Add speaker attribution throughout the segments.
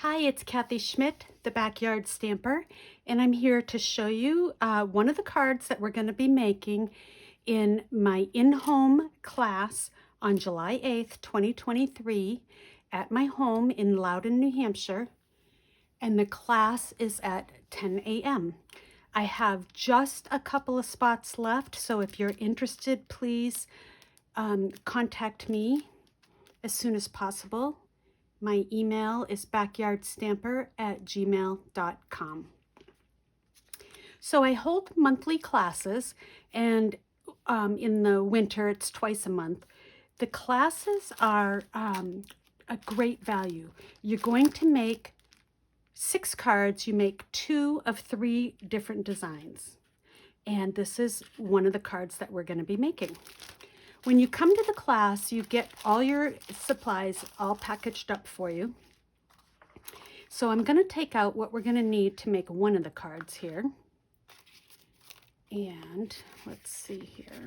Speaker 1: Hi, it's Kathy Schmitt, the Backyard Stamper, and I'm here to show you one of the cards that we're going to be making in my in-home class on July 8th, 2023 at my home in Loudon, New Hampshire, and the class is at 10 a.m. I have just a couple of spots left, so if you're interested, please contact me as soon as possible. My email is backyardstamper@gmail.com. So I hold monthly classes, and in the winter it's twice a month. The classes are a great value. You're going to make 6 cards. You make 2 of 3 different designs. And this is one of the cards that we're going to be making. When you come to the class, you get all your supplies all packaged up for you. So I'm going to take out what we're going to need to make one of the cards here. And let's see here.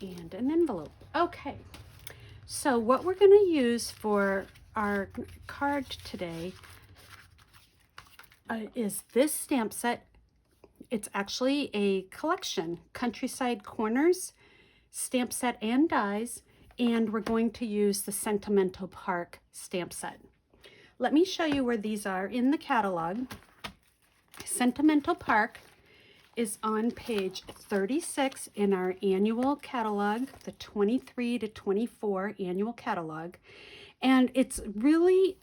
Speaker 1: And an envelope. Okay. So what we're going to use for our card today is this stamp set. It's actually a collection, Countryside Corners stamp set and dies, and we're going to use the Sentimental Park stamp set. Let me show you where these are in the catalog. Sentimental Park is on page 36 in our annual catalog, the 23 to 24 annual catalog. And it's really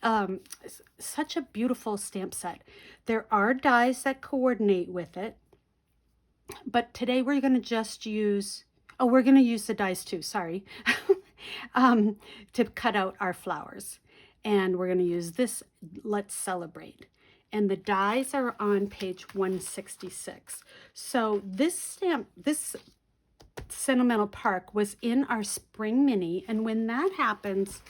Speaker 1: such a beautiful stamp set. There are dies that coordinate with it, but today we're going to just use, we're going to use the dies too, sorry, to cut out our flowers. And we're going to use this Let's Celebrate. And the dies are on page 166. So this stamp, this Sentimental Park was in our spring mini, and when that happens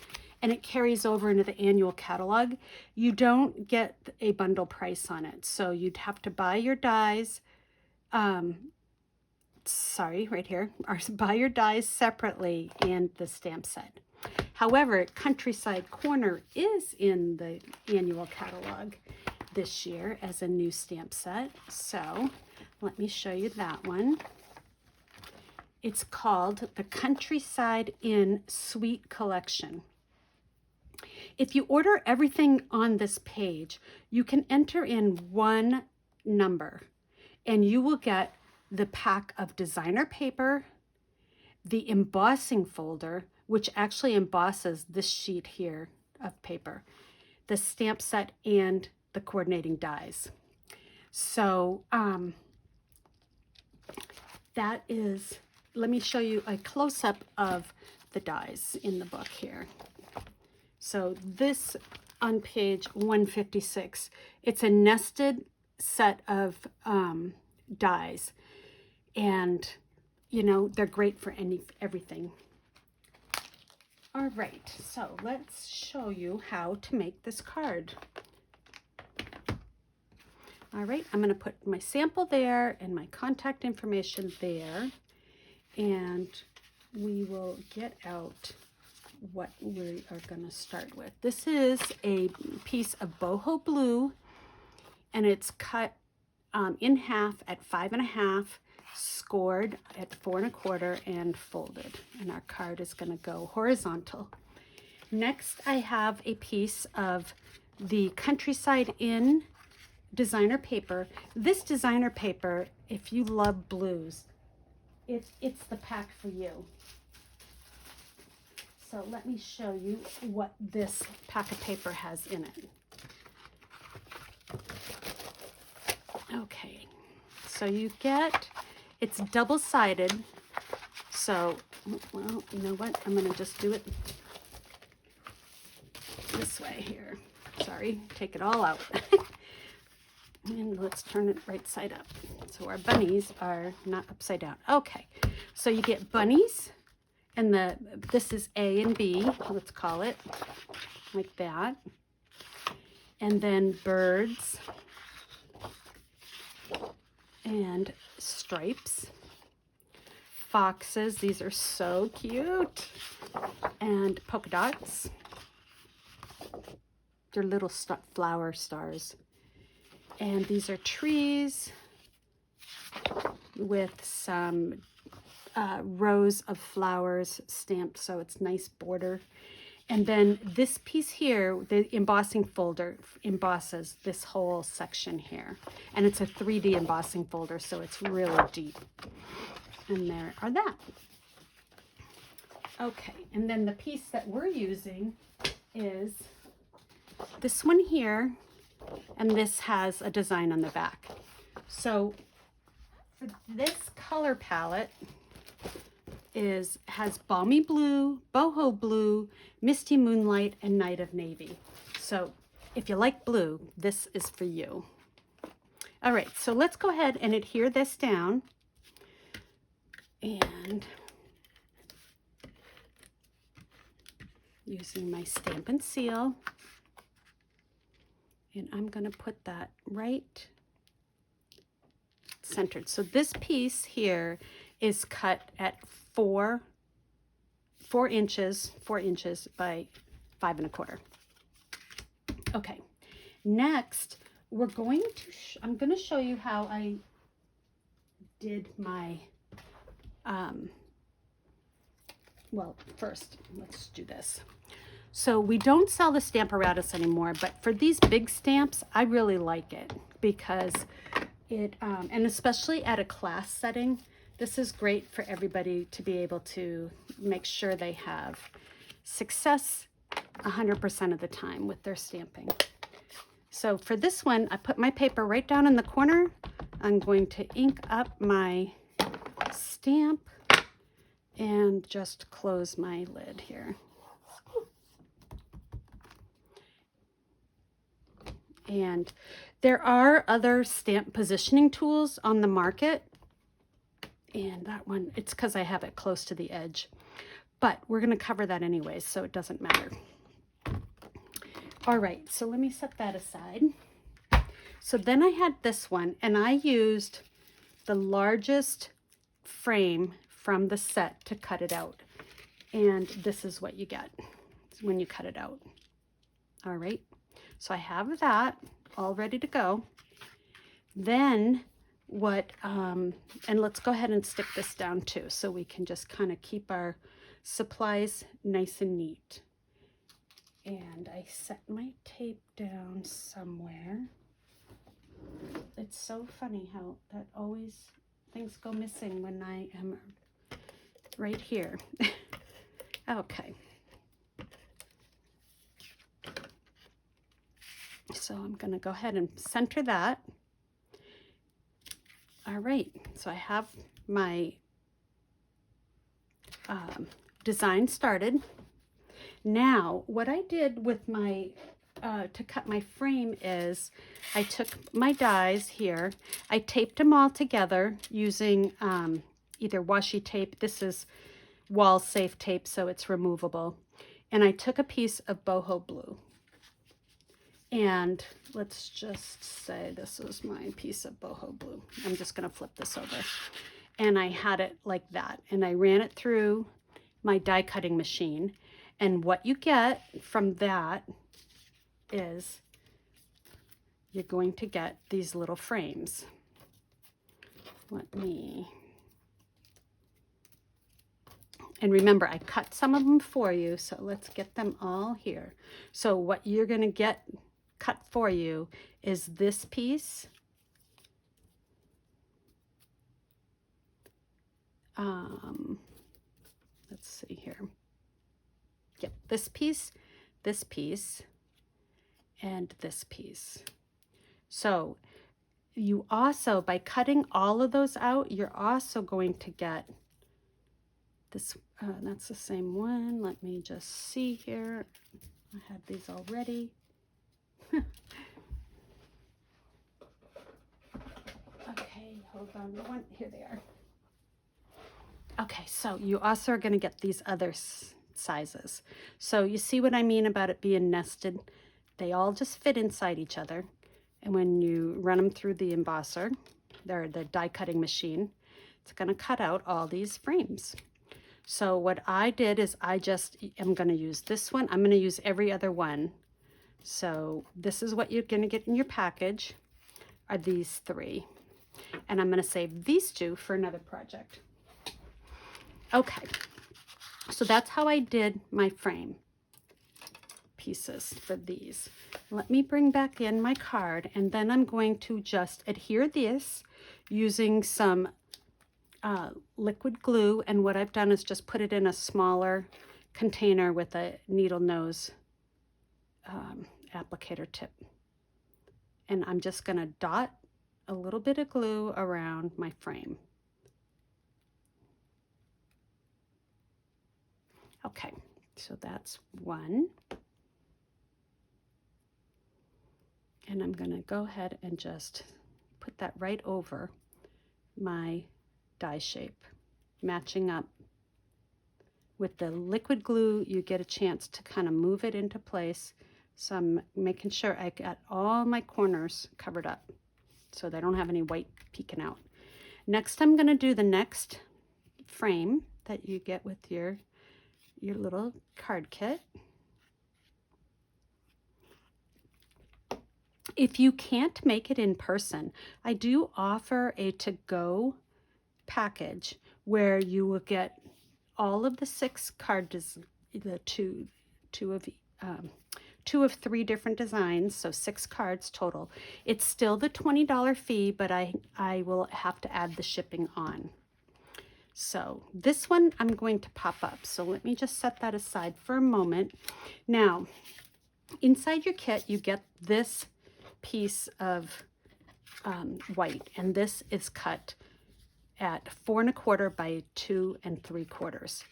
Speaker 1: and it carries over into the annual catalog, you don't get a bundle price on it. So you'd have to buy your dies, right here, or buy your dies separately and the stamp set. However, Countryside Corner is in the annual catalog this year as a new stamp set. So let me show you that one. It's called the Countryside Inn Suite Collection. If you order everything on this page, you can enter in one number and you will get the pack of designer paper, the embossing folder, which actually embosses this sheet here of paper, the stamp set, and the coordinating dies. So that is, let me show you a close-up of the dies in the book here. So this on page 156, it's a nested set of dies, and you know, they're great for everything. All right, so let's show you how to make this card. All right, I'm going to put my sample there and my contact information there, and we will get out what we are going to start with. This is a piece of boho blue, and it's cut in half at 5 1/2, scored at 4 1/4, and folded. And our card is going to go horizontal. Next, I have a piece of the Countryside Inn designer paper. This designer paper, if you love blues, it's the pack for you. So let me show you what this pack of paper has in it. Okay, so you get, it's double-sided. So, well, you know what? I'm going to just do it this way here. Sorry, take it all out. And let's turn it right side up so our bunnies are not upside down. Okay, so you get bunnies, and this is A and B, let's call it, like that. And then birds and stripes, foxes. These are so cute. And polka dots. They're little flower stars. And these are trees with some rows of flowers stamped, so it's nice border. And then this piece here, the embossing folder embosses this whole section here. And it's a 3D embossing folder, so it's really deep. And there are that. Okay, and then the piece that we're using is this one here, and this has a design on the back. So for this color palette has Balmy Blue, Boho Blue, Misty Moonlight, and Night of Navy. So if you like blue, this is for you. All right, so let's go ahead and adhere this down. And using my Stampin' Seal. And I'm going to put that right centered. So this piece here is cut at 4 inches by 5 1/4. Okay, next we're going to, I'm going to show you how I did my, well, first, let's do this. So we don't sell the Stamparatus anymore, but for these big stamps, I really like it because it, and especially at a class setting, this is great for everybody to be able to make sure they have success 100% of the time with their stamping. So for this one, I put my paper right down in the corner. I'm going to ink up my stamp and just close my lid here. And there are other stamp positioning tools on the market. And that one, it's because I have it close to the edge. But we're going to cover that anyways, so it doesn't matter. All right, so let me set that aside. So then I had this one, and I used the largest frame from the set to cut it out. And this is what you get when you cut it out. All right, so I have that all ready to go. Then what, and let's go ahead and stick this down too, so we can just kind of keep our supplies nice and neat. And I set my tape down somewhere. It's so funny how that always, things go missing when I am right here. Okay. So I'm going to go ahead and center that. All right, so I have my design started. Now, what I did with my, to cut my frame is I took my dies here, I taped them all together using either washi tape. This is wall safe tape, so it's removable. And I took a piece of boho blue. And let's just say this is my piece of boho blue. I'm just going to flip this over. And I had it like that. And I ran it through my die cutting machine. And what you get from that is you're going to get these little frames. And remember, I cut some of them for you, so let's get them all here. So what you're going to get cut for you is this piece. Let's see here. Yep, this piece, and this piece. So you also, by cutting all of those out, you're also going to get this, that's the same one. Let me just see here. I had these already. Okay, hold on. Here they are. Okay, so you also are going to get these other sizes. So you see what I mean about it being nested? They all just fit inside each other. And when you run them through the embosser, the die cutting machine, it's going to cut out all these frames. So what I did is I just am going to use this one. I'm going to use every other one. So this is what you're going to get in your package, are these 3. And I'm going to save these 2 for another project. Okay, so that's how I did my frame pieces for these. Let me bring back in my card, and then I'm going to just adhere this using some liquid glue. And what I've done is just put it in a smaller container with a needle nose applicator tip. And I'm just going to dot a little bit of glue around my frame. Okay, so that's one. And I'm going to go ahead and just put that right over my die shape, matching up. With the liquid glue, you get a chance to kind of move it into place. So I'm making sure I got all my corners covered up so they don't have any white peeking out. Next, I'm going to do the next frame that you get with your little card kit. If you can't make it in person, I do offer a to-go package where you will get all of the 6 cards, the two of 3 different designs, so 6 cards total. It's still the $20 fee, but I will have to add the shipping on. So this one I'm going to pop up. So let me just set that aside for a moment. Now, inside your kit, you get this piece of white, and this is cut at 4 1/4 by 2 3/4.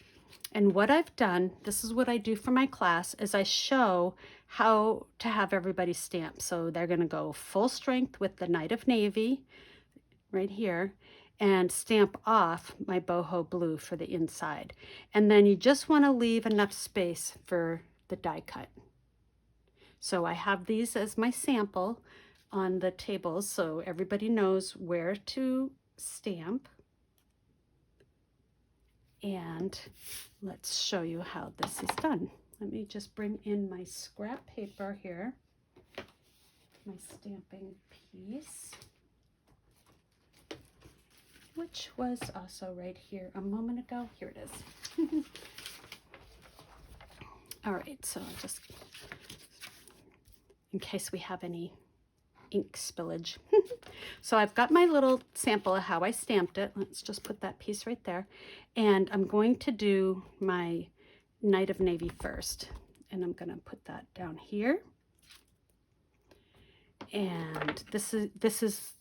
Speaker 1: And what I've done, this is what I do for my class, is I show how to have everybody stamp. So they're going to go full strength with the Night of Navy right here and stamp off my boho blue for the inside. And then you just want to leave enough space for the die cut. So I have these as my sample on the tables so everybody knows where to stamp. And let's show you how this is done. Let me just bring in my scrap paper here, my stamping piece, which was also right here a moment ago. Here it is. All right, so just in case we have any ink spillage. So I've got my little sample of how I stamped it. Let's just put that piece right there. And I'm going to do my Night of Navy first. And I'm going to put that down here. And this is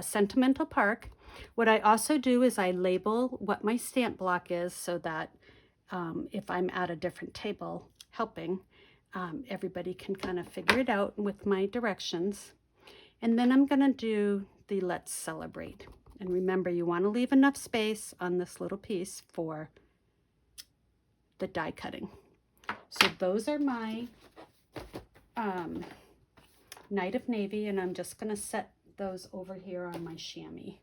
Speaker 1: Sentimental Park. What I also do is I label what my stamp block is so that if I'm at a different table helping, everybody can kind of figure it out with my directions. And then I'm going to do the Let's Celebrate. And remember, you want to leave enough space on this little piece for the die cutting. So those are my Night of Navy, and I'm just going to set those over here on my chamois.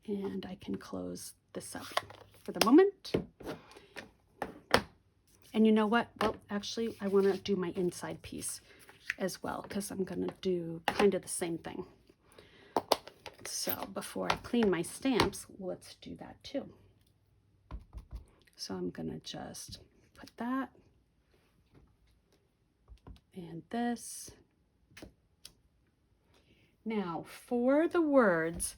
Speaker 1: And I can close this up for the moment. And you know what? Well, actually, I want to do my inside piece as well, because I'm going to do kind of the same thing. So before I clean my stamps, let's do that too. So I'm going to just put that and this. Now for the words,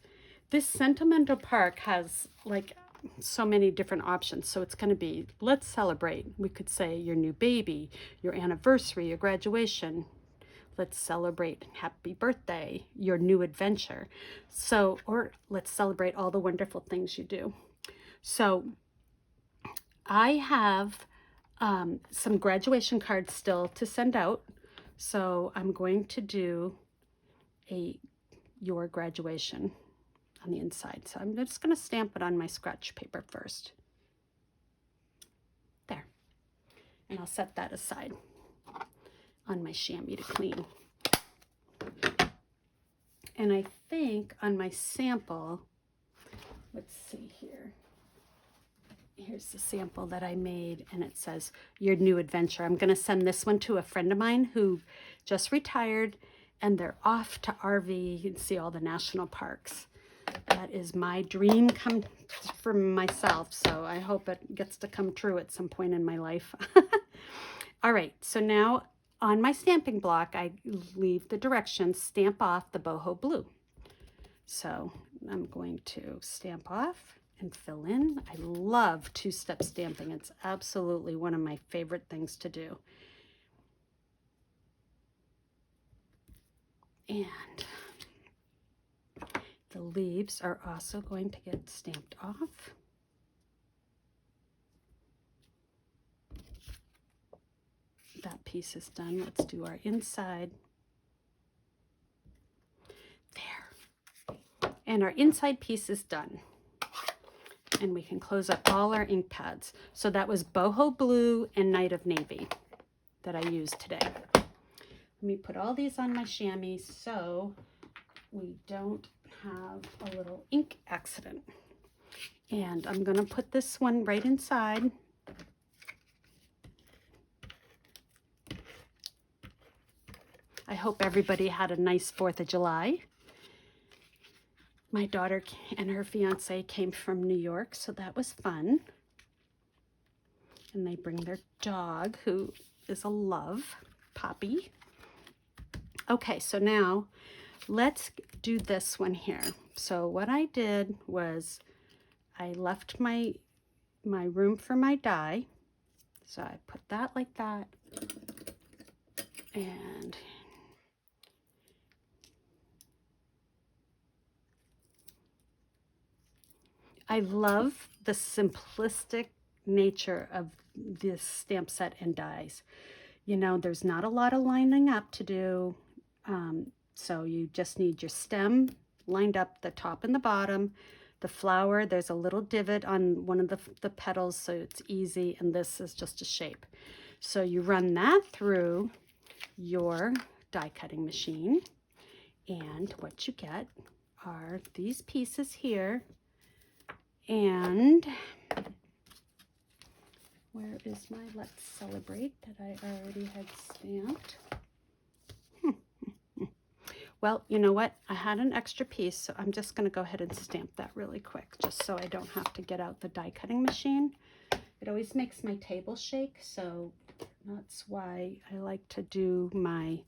Speaker 1: this Sentimental Park has like so many different options. So it's going to be, let's celebrate. We could say your new baby, your anniversary, your graduation. Let's celebrate happy birthday, your new adventure. So, or let's celebrate all the wonderful things you do. So I have some graduation cards still to send out. So I'm going to do your graduation on the inside. So I'm just going to stamp it on my scratch paper first. There. And I'll set that aside on my chamois to clean. And I think on my sample, let's see here. Here's the sample that I made, and it says, your new adventure. I'm going to send this one to a friend of mine who just retired, and they're off to RV and see all the national parks. That is my dream come for myself, so I hope it gets to come true at some point in my life. All right, so now on my stamping block, I leave the directions, stamp off the boho blue. So I'm going to stamp off and fill in. I love two-step stamping. It's absolutely one of my favorite things to do. And the leaves are also going to get stamped off. That piece is done. Let's do our inside. There. And our inside piece is done. And we can close up all our ink pads. So that was boho blue and night of navy that I used today. Let me put all these on my chamois so we don't have a little ink accident. And I'm going to put this one right inside. I hope everybody had a nice 4th of July. My daughter and her fiance came from New York, so that was fun. And they bring their dog, who is a love, Poppy. Okay, so now let's do this one here. So what I did was I left my room for my die. So I put that like that. And I love the simplistic nature of this stamp set and dies. You know, there's not a lot of lining up to do. So you just need your stem lined up, the top and the bottom. The flower, there's a little divot on one of the petals, so it's easy. And this is just a shape. So you run that through your die cutting machine. And what you get are these pieces here. And where is my Let's Celebrate that I already had stamped? Well, you know what? I had an extra piece, so I'm just going to go ahead and stamp that really quick, just so I don't have to get out the die cutting machine. It always makes my table shake, so that's why I like to do my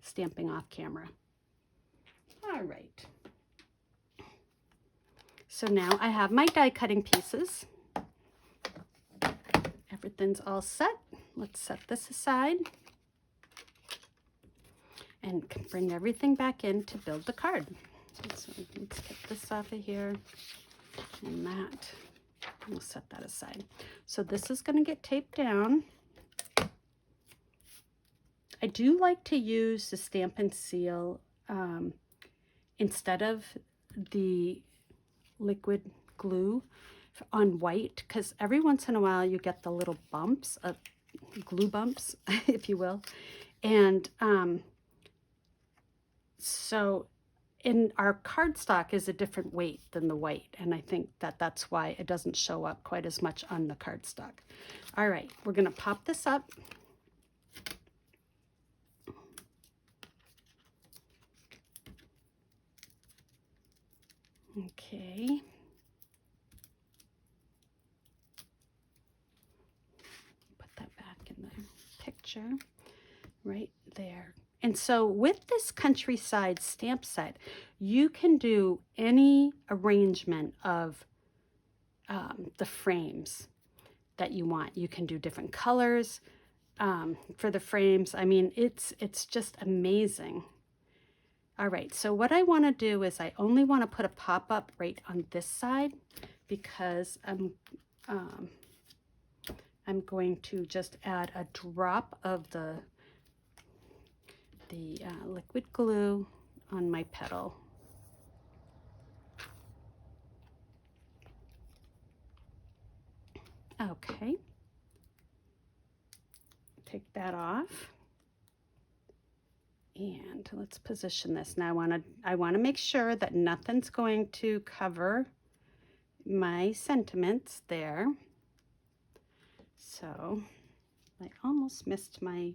Speaker 1: stamping off camera. All right. So now I have my die cutting pieces. Everything's all set. Let's set this aside and bring everything back in to build the card. So let's get this off of here and that. We'll set that aside. So this is going to get taped down. I do like to use the Stamp and Seal instead of the liquid glue on white, because every once in a while you get the little bumps of glue bumps, if you will. And so in our cardstock is a different weight than the white, and I think that that's why it doesn't show up quite as much on the cardstock. All right, we're going to pop this up. Okay. Put that back in the picture right there. And so with this Countryside stamp set, you can do any arrangement of the frames that you want. You can do different colors for the frames. I mean, it's just amazing. All right, so what I want to do is I only want to put a pop-up right on this side, because I'm going to just add a drop of the liquid glue on my petal. Okay, take that off. And let's position this. Now I want to make sure that nothing's going to cover my sentiments there. So I almost missed my,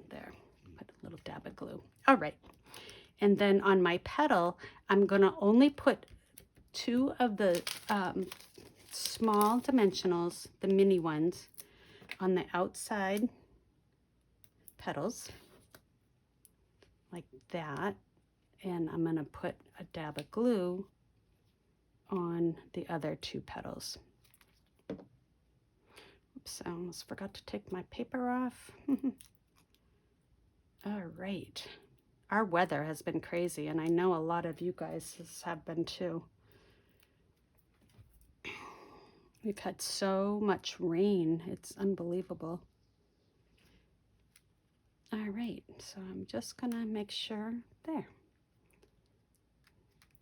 Speaker 1: there, put a little dab of glue. All right. And then on my petal, I'm going to only put 2 of the small dimensionals, the mini ones, on the outside petals, like that. And I'm going to put a dab of glue on the other 2 petals. Oops, I almost forgot to take my paper off. All right. Our weather has been crazy, and I know a lot of you guys have been too. We've had so much rain. It's unbelievable. All right, so I'm just gonna make sure there.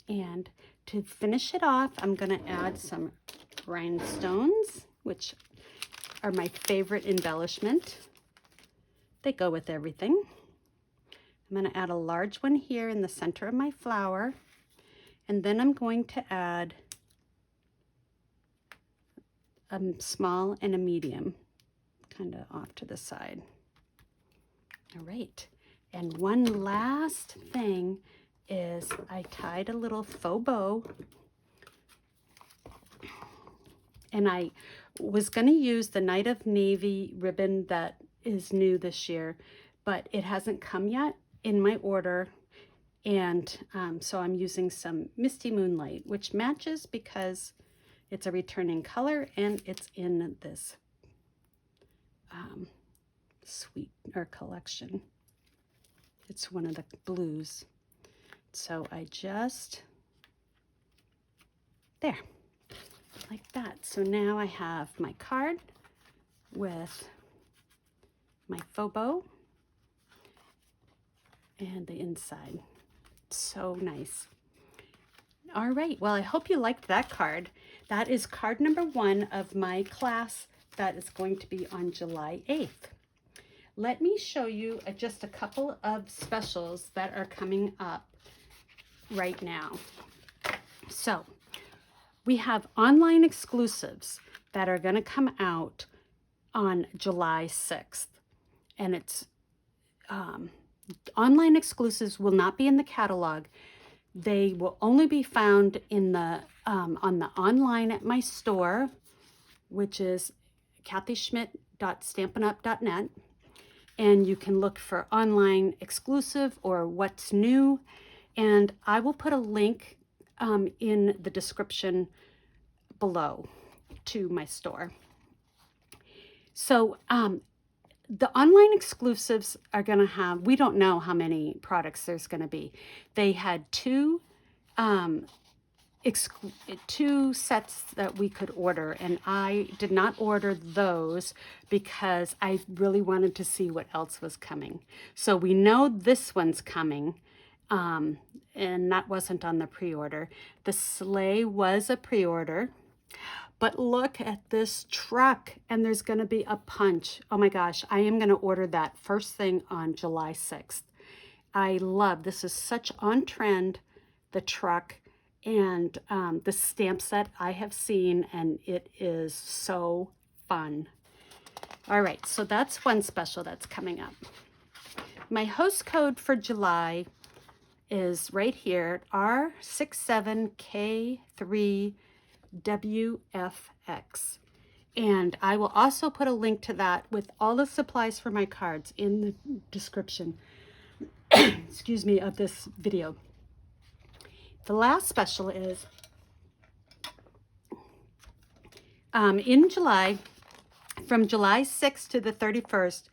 Speaker 1: And to finish it off, I'm gonna add some rhinestones, which are my favorite embellishment. They go with everything. I'm gonna add a large one here in the center of my flower, and then I'm going to add a small and a medium, kind of off to the side. All right, and one last thing is I tied a little faux bow, and I was going to use the Night of Navy ribbon that is new this year, but it hasn't come yet in my order, and so I'm using some Misty Moonlight, which matches because it's a returning color and it's in this suite or collection. It's one of the blues. So I just, there, like that. So now I have my card with my faux bow and the inside. So nice. All right, well, I hope you liked that card. That is card number 1 of my class that is going to be on July 8th. Let me show you just a couple of specials that are coming up right now. So we have online exclusives that are going to come out on July 6th. And it's online exclusives will not be in the catalog. They will only be found in the on the online at my store, which is kathyschmitt.stampinup.net. And you can look for online exclusive or what's new. And I will put a link in the description below to my store. So the online exclusives are going to have, we don't know how many products there's going to be. They had 2 sets that we could order, and I did not order those because I really wanted to see what else was coming. So we know this one's coming, and that wasn't on the pre-order. The sleigh was a pre-order, but look at this truck, and there's going to be a punch. Oh my gosh, I am going to order that first thing on July 6th. I love, this is such on trend, the truck, and the stamp set I have seen, and it is so fun. All right, so that's one special that's coming up. My host code for July is right here, R67K3WFX. And I will also put a link to that with all the supplies for my cards in the description, excuse me, of this video. The last special is in July, from July 6th to the 31st,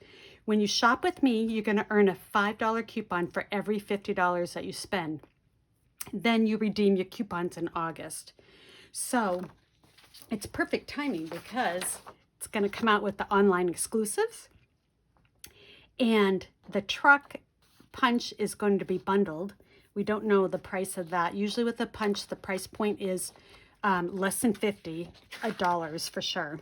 Speaker 1: when you shop with me, you're going to earn a $5 coupon for every $50 that you spend. Then you redeem your coupons in August. So it's perfect timing because it's going to come out with the online exclusives. And the truck punch is going to be bundled. We don't know the price of that. Usually with the punch, the price point is less than $50 for sure.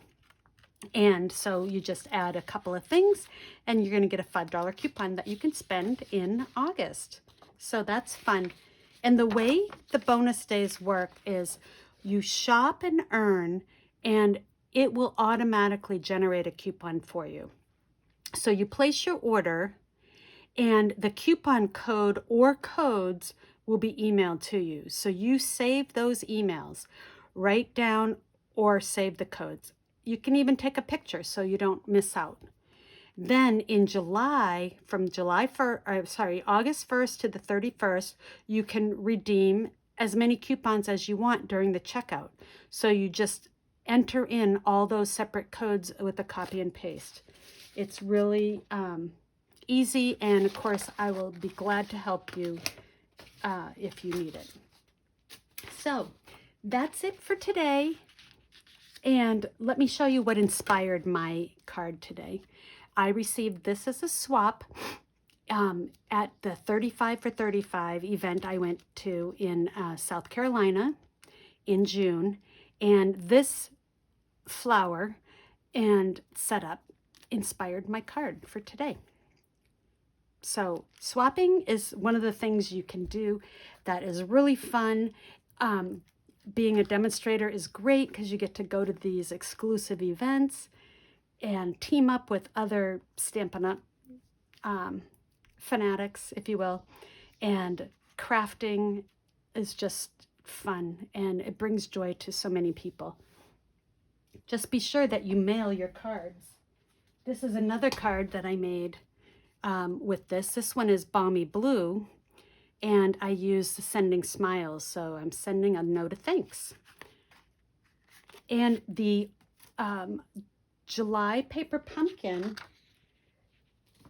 Speaker 1: And so you just add a couple of things and you're going to get a $5 coupon that you can spend in August. So that's fun. And the way the bonus days work is you shop and earn, and it will automatically generate a coupon for you. So you place your order, and the coupon code or codes will be emailed to you. So you save those emails, write down or save the codes. You can even take a picture so you don't miss out. Then in July, from August 1st to the 31st, you can redeem as many coupons as you want during the checkout. So you just enter in all those separate codes with a copy and paste. It's really easy, and of course I will be glad to help you if you need it. So that's it for today, and let me show you what inspired my card today. I received this as a swap at the 35 for 35 event I went to in South Carolina in June, and this flower and setup inspired my card for today. So swapping is one of the things you can do that is really fun. Being a demonstrator is great because you get to go to these exclusive events and team up with other Stampin' Up! Fanatics, if you will. And crafting is just fun, and it brings joy to so many people. Just be sure that you mail your cards. This is another card that I made with this. This one is Balmy Blue, and I use the Sending Smiles, so I'm sending a note of thanks. And the July Paper Pumpkin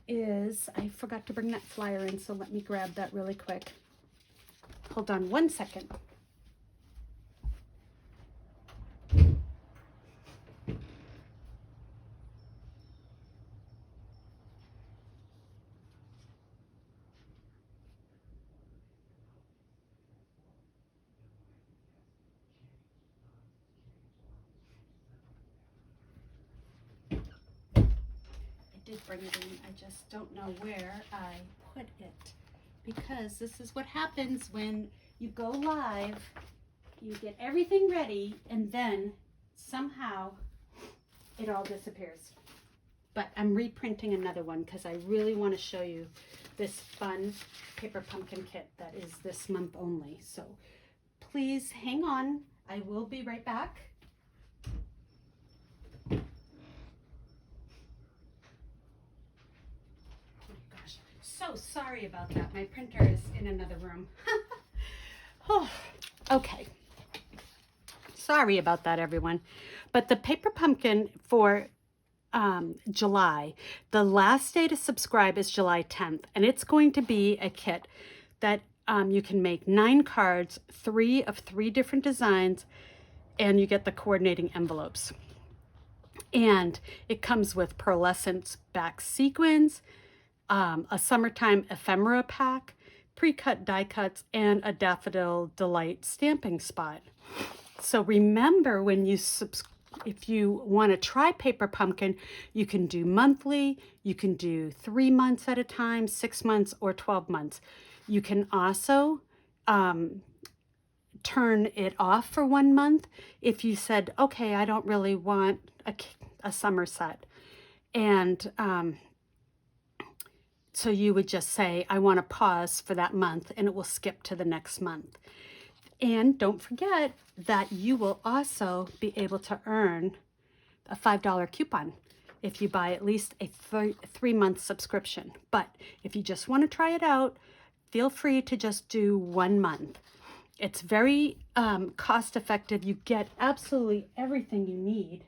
Speaker 1: is, I forgot to bring that flyer in, so let me grab that really quick. Hold on one second. Bring it in. I just don't know where I put it, because this is what happens when you go live. You get everything ready and then somehow it all disappears. But I'm reprinting another one because I really want to show you this fun paper pumpkin kit that is this month only. So please hang on. I will be right back. So sorry about that. My printer is in another room. Oh, okay. Sorry about that, everyone. But the paper pumpkin for July, the last day to subscribe is July 10th. And it's going to be a kit that you can make 9 cards, 3 of 3 different designs, and you get the coordinating envelopes. And it comes with pearlescent back sequins, a summertime ephemera pack, pre-cut die cuts, and a Daffodil Delight stamping spot. So remember, when you if you want to try paper pumpkin, you can do monthly, you can do 3 months at a time, 6 months, or 12 months. You can also turn it off for 1 month if you said, okay, I don't really want a summer set. And so you would just say, I want to pause for that month, and it will skip to the next month. And don't forget that you will also be able to earn a $5 coupon if you buy at least a 3-month subscription. But if you just want to try it out, feel free to just do 1 month. It's very cost effective. You get absolutely everything you need.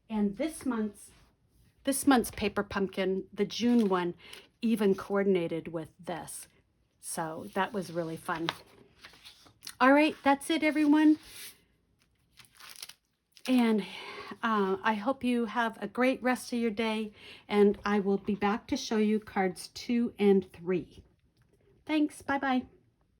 Speaker 1: And this month's paper pumpkin, the June one, even coordinated with this. So that was really fun. All right, that's it, everyone. And I hope you have a great rest of your day, and I will be back to show you cards 2 and 3. Thanks. Bye-bye.